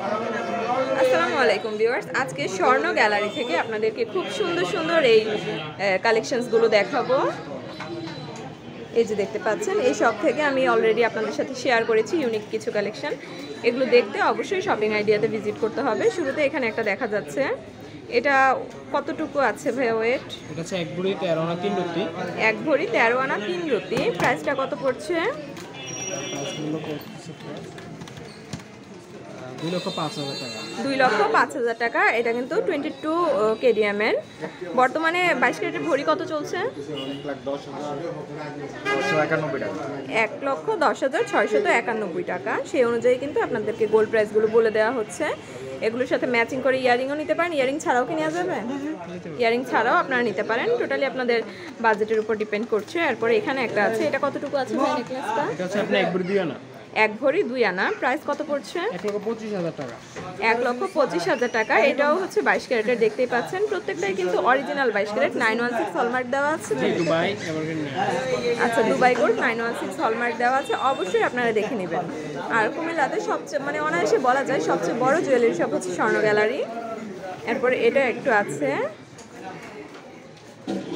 আসসালামু আলাইকুম ভিউয়ার্স, আজকে স্বর্ণ গ্যালারি থেকে আপনাদেরকে খুব সুন্দর সুন্দর এই কালেকশনসগুলো দেখাবো। এই যে দেখতে পাচ্ছেন, এই শপ থেকে আমি অলরেডি আপনাদের সাথে শেয়ার করেছি ইউনিক কিছু কালেকশন। এগুলো দেখতে অবশ্যই শপিং আইডিয়াতে ভিজিট করতে হবে। শুরুতে এখানে একটা দেখা যাচ্ছে, এটা কতটুকু আছে ভাই ওয়েট? এটা হচ্ছে 1 ভরি 13 আনা 3 রতি। 1 ভরি 13 আনা 3 রতি। প্রাইসটা কত পড়ছে? 2,05,000 টাকা। 2,05,000 টাকা। এটা কিন্তু 22 কেডিএম এর। বর্তমানে 22 ক্যারেটের ভরি কত চলছে? 1,10,691 টাকা। সেই অনুযায়ী কিন্তু আপনাদেরকে গোল্ড প্রাইসগুলো বলে দেওয়া হচ্ছে। এগুলোর সাথে ম্যাচিং করে ইয়ারিংও নিতে পারেন। ইয়ারিং ছাড়াও কি নেওয়া যাবে? ইয়ারিং ছাড়াও আপনারা নিতে পারেন। টোটালি আপনাদের বাজেটের উপর ডিপেন্ড করছে। এরপরে এখানে একটা আছে, এটা কতটুকু আছে ভাই নেকলেসটা? এটা হচ্ছে আপনার 1 ভরি 2 আনা। 1 ভরি 2 আনা। প্রাইস কত পড়ছে? 1,25,000 টাকা। 1,25,000 টাকা। এটাও হচ্ছে 22 ক্যারেটের, দেখতেই পাচ্ছেন। প্রত্যেকটাই কিন্তু অরিজিনাল 22 ক্যারেট। 916 হলমার্ক দেওয়া আছে। Dubai evergreen. আচ্ছা, দুবাই গোল্ড 916 হলমার্ক দেওয়া আছে। অবশ্যই আপনারা দেখে নেবেন। আর কুমিল্লাতে সবচেয়ে অনায়াসে বলা যায় সবচেয়ে বড় জুয়েলারি শপ হচ্ছে স্বর্ণ গ্যালারি। এরপরে এটা একটু আছে,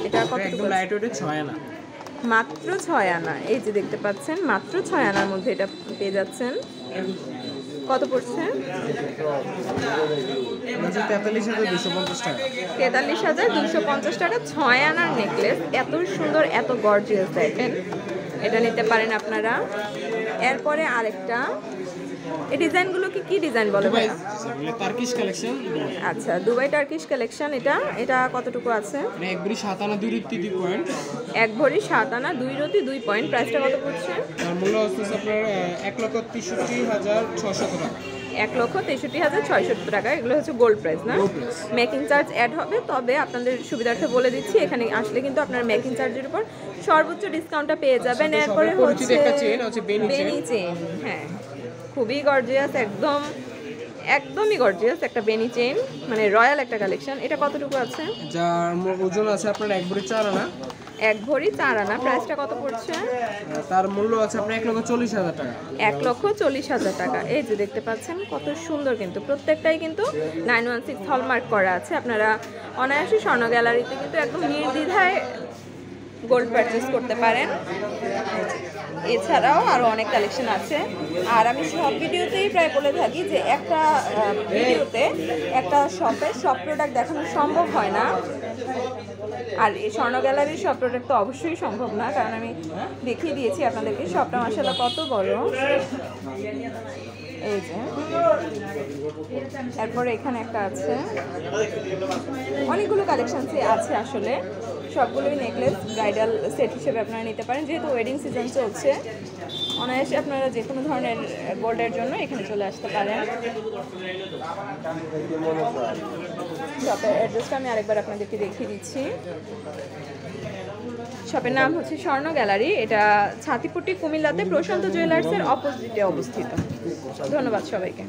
এটা কত? একদম লাইট ওয়েটে 6 আনা। মাত্র 6 আনা। এই যে দেখতে পাচ্ছেন, মাত্র 6 আনার মধ্যে এটা পেয়ে যাচ্ছেন। কত পড়ছে? 43,250 টাকা। 43,250 টাকা। 6 আনার নেকলেস, এত সুন্দর, এত গর্জিয়াস, দেখেন। এটা নিতে পারেন আপনারা। এরপরে আরেকটা, এই ডিজাইনগুলো কি ডিজাইন বলে ভাই? Turkish collection. আচ্ছা, দুবাই টার্কিশ কালেকশন। এটা কতটুকু আছে? 1 ভরি 7 আনা 2 রতি 2 পয়েন্ট। 1 ভরি 7 আনা 2 রতি 2 পয়েন্ট। প্রাইসটা কত পড়ছে? তার মূল্য হচ্ছে আপনার 1,63,600 টাকা। 1,63,600 টাকা। এগুলো হচ্ছে গোল্ড প্রাইস না? মেকিং চার্জ অ্যাড হবে, তবে আপনাদের সুবিধার্থে বলে দিচ্ছি, এখানে আসলে কিন্তু আপনারা মেকিং চার্জের উপর সর্বোচ্চ ডিসকাউন্টটা পেয়ে যাবেন। এরপরে হচ্ছে একটা চেইন হচ্ছে বেনি চেইন। হ্যাঁ, খুবই গর্জিয়াস, একদমই গর্জিয়াস একটা বেনি চেইন, মানে রয়্যাল একটা কালেকশন। এটা কতটুকু আছে? যার ওজন আছে আপনার 1 ভরি 4 আনা। 1 ভরি 4 আনা। প্রাইসটা কত পড়ছে? তার মূল্য আছে আপনার 1,40,000 টাকা। 1,40,000 টাকা। এই যে দেখতে পাচ্ছেন, কত সুন্দর, কিন্তু প্রত্যেকটাই কিন্তু 916 হলমার্ক করা আছে। আপনারা অনায়াসে স্বর্ণ গ্যালারিতে কিন্তু একদম নির্দ্বিধায় গোল্ড পারচেস করতে পারেন। এছাড়াও আরও অনেক কালেকশন আছে। আর আমি সব ভিডিওতেই প্রায় বলে থাকি যে একটা ভিডিওতে একটা শপের সব প্রোডাক্ট দেখানো সম্ভব হয় না। আর এই স্বর্ণ গ্যালারির সব প্রোডাক্ট তো অবশ্যই সম্ভব না, কারণ আমি দেখিয়ে দিয়েছি আপনাদেরকে শপটা মাশাআল্লাহ কত বড়। এই যে, এরপরে এখানে একটা আছে। অনেকগুলো কালেকশনসই আছে আসলে, সবগুলোই নেকলেস ব্রাইডাল সেট হিসেবে আপনারা নিতে পারেন। যেহেতু ওয়েডিং সিজন চলছে, অনায়াসে আপনারা যে কোনো ধরনের গোল্ডের জন্য এখানে চলে আসতে পারেন। শপের অ্যাড্রেসটা আমি আরেকবার আপনাদেরকে দেখিয়ে দিচ্ছি। শপের নাম হচ্ছে স্বর্ণ গ্যালারি। এটা ছাতিপুটি কুমিল্লাতে প্রশান্ত জুয়েলার্সের অপোজিটে অবস্থিত। ধন্যবাদ সবাইকে।